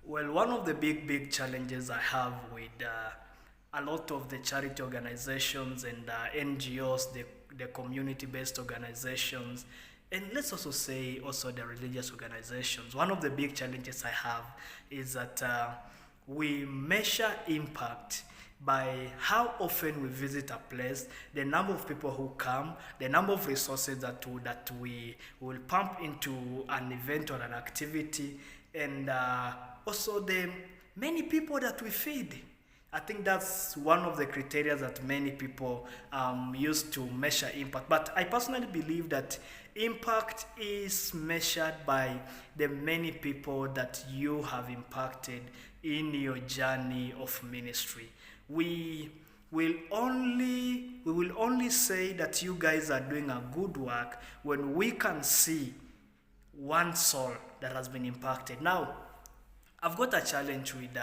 Well, one of the big challenges I have with a lot of the charity organizations and NGOs, the community-based organizations, and let's also say also the religious organizations. One of the big challenges I have is that we measure impact by how often we visit a place, the number of people who come, the number of resources that we will pump into an event or an activity, and also the many people that we feed. I think that's one of the criteria that many people use to measure impact. But I personally believe that impact is measured by the many people that you have impacted in your journey of ministry. We we will only say that you guys are doing a good work when we can see one soul that has been impacted. Now, I've got a challenge with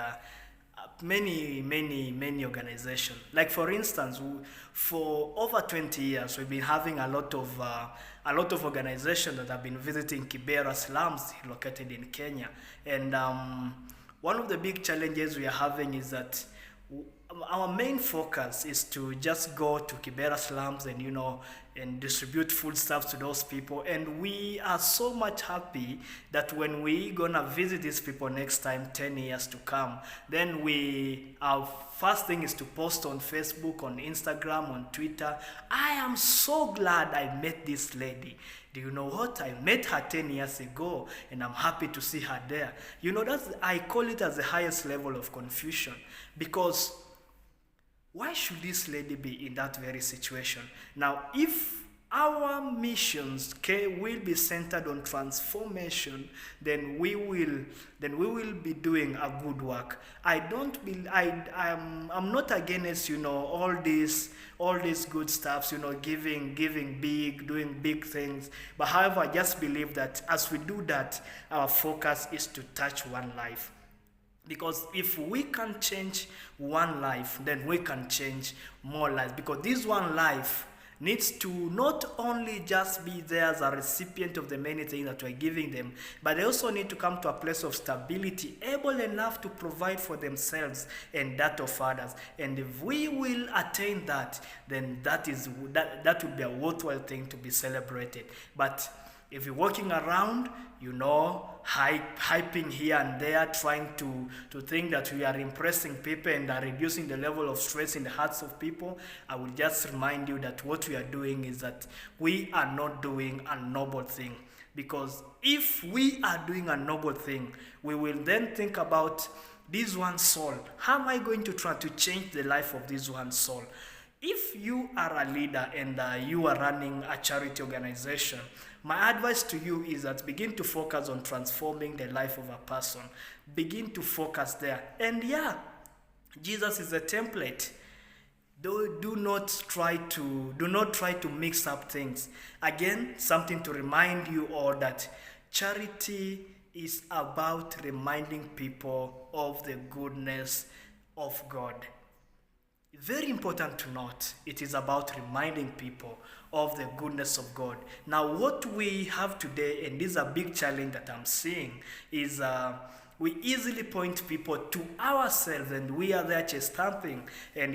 many organizations. Like for instance, for over 20 years, we've been having a lot of organizations that have been visiting Kibera slums located in Kenya, and one of the big challenges we are having is that our main focus is to just go to Kibera slums and and distribute foodstuffs to those people. And we are so much happy that when we gonna visit these people next time, 10 years to come, then our first thing is to post on Facebook, on Instagram, on Twitter. I am so glad I met this lady. Do you know what? I met her 10 years ago and I'm happy to see her there. I call it as the highest level of confusion, because why should this lady be in that very situation? Now, if our missions will be centered on transformation, then we will be doing a good work. I'm not against all these good stuffs, giving big, doing big things. But however, I just believe that as we do that, our focus is to touch one life. Because if we can change one life, then we can change more lives. Because this one life needs to not only just be there as a recipient of the many things that we're giving them, but they also need to come to a place of stability, able enough to provide for themselves and that of others. And if we will attain that, then that would be a worthwhile thing to be celebrated. But if you're walking around, hyping here and there, trying to think that we are impressing people and are reducing the level of stress in the hearts of people, I will just remind you that what we are doing is that we are not doing a noble thing. Because if we are doing a noble thing, we will then think about this one soul. How am I going to try to change the life of this one soul? If you are a leader and you are running a charity organization, my advice to you is that begin to focus on transforming the life of a person. Begin to focus there. And Jesus is a template. Do not try to mix up things. Again, something to remind you all that charity is about reminding people of the goodness of God. Very important to note, it is about reminding people of the goodness of God. Now, what we have today, and this is a big challenge that I'm seeing, is we easily point people to ourselves, and we are there chest thumping and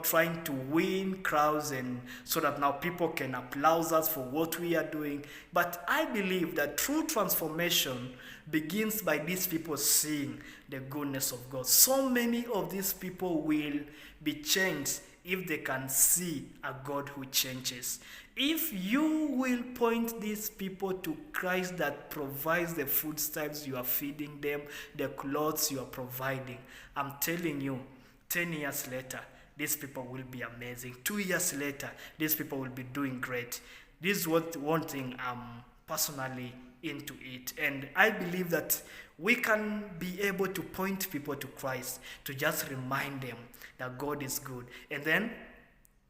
trying to win crowds, and so that now people can applaud us for what we are doing. But I believe that true transformation begins by these people seeing the goodness of God. So many of these people will be changed if they can see a God who changes. If you will point these people to Christ that provides the foodstuffs you are feeding them, the clothes you are providing, I'm telling you, 10 years later, these people will be amazing. 2 years later, these people will be doing great. This is one thing I'm personally into it. And I believe that we can be able to point people to Christ, to just remind them that God is good. And then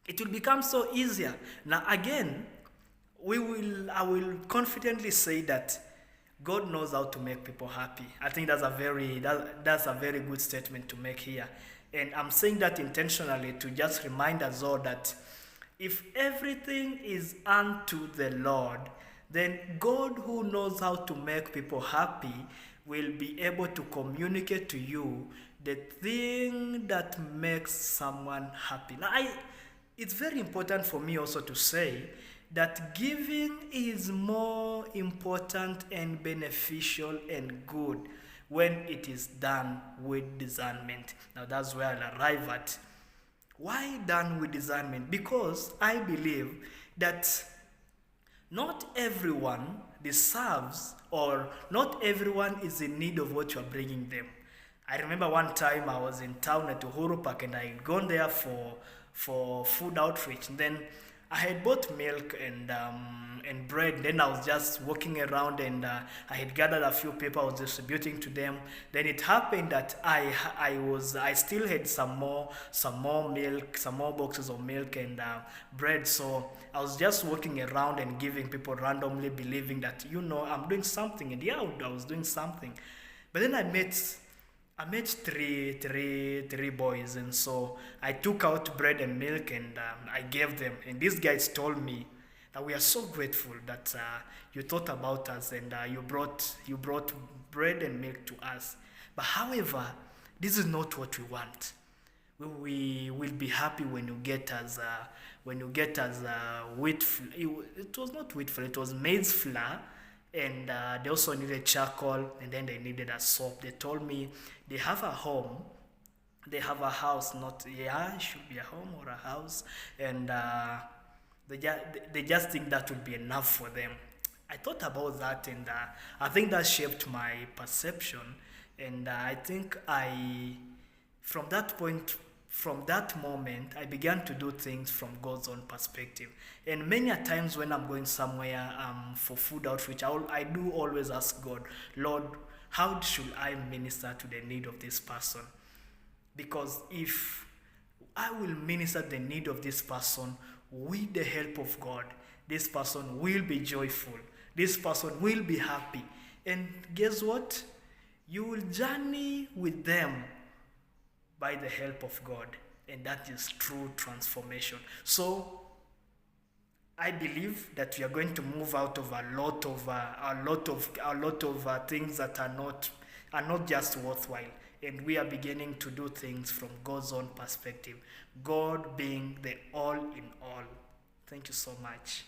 it will become so easier. Now again, I will confidently say that God knows how to make people happy. I think that's a very good statement to make here. And I'm saying that intentionally to just remind us all that if everything is unto the Lord, then God, who knows how to make people happy, will be able to communicate to you the thing that makes someone happy. Now, it's very important for me also to say that giving is more important and beneficial and good when it is done with discernment. Now, that's where I'll arrive at. Why done with discernment? Because I believe that not everyone deserves, or not everyone is in need of what you are bringing them. I remember one time I was in town at Uhuru Park and I had gone there for food outreach. And then I had bought milk and bread. Then I was just walking around and I had gathered a few people. I was distributing to them. Then it happened that I still had some more milk, some more boxes of milk and bread. So I was just walking around and giving people randomly, believing that I'm doing something. And yeah, I was doing something. But then I met three boys, and so I took out bread and milk and I gave them. And these guys told me that we are so grateful that you thought about us and you brought bread and milk to us. But however, this is not what we want. We will be happy when you get us wheat. It was not wheat flour; it was maize flour. And they also needed charcoal, and then they needed a soap. They told me they have a home, they have a house, it should be a home or a house, and they just think that would be enough for them. I thought about that, and I think that shaped my perception, and I think from that moment, I began to do things from God's own perspective. And many a times when I'm going somewhere for food outreach, I do always ask God, Lord, how should I minister to the need of this person? Because if I will minister the need of this person with the help of God, this person will be joyful. This person will be happy. And guess what? You will journey with them by the help of God, and that is true transformation. So I believe that we are going to move out of a lot of things that are not just worthwhile, and we are beginning to do things from God's own perspective, God being the all in all. Thank you so much.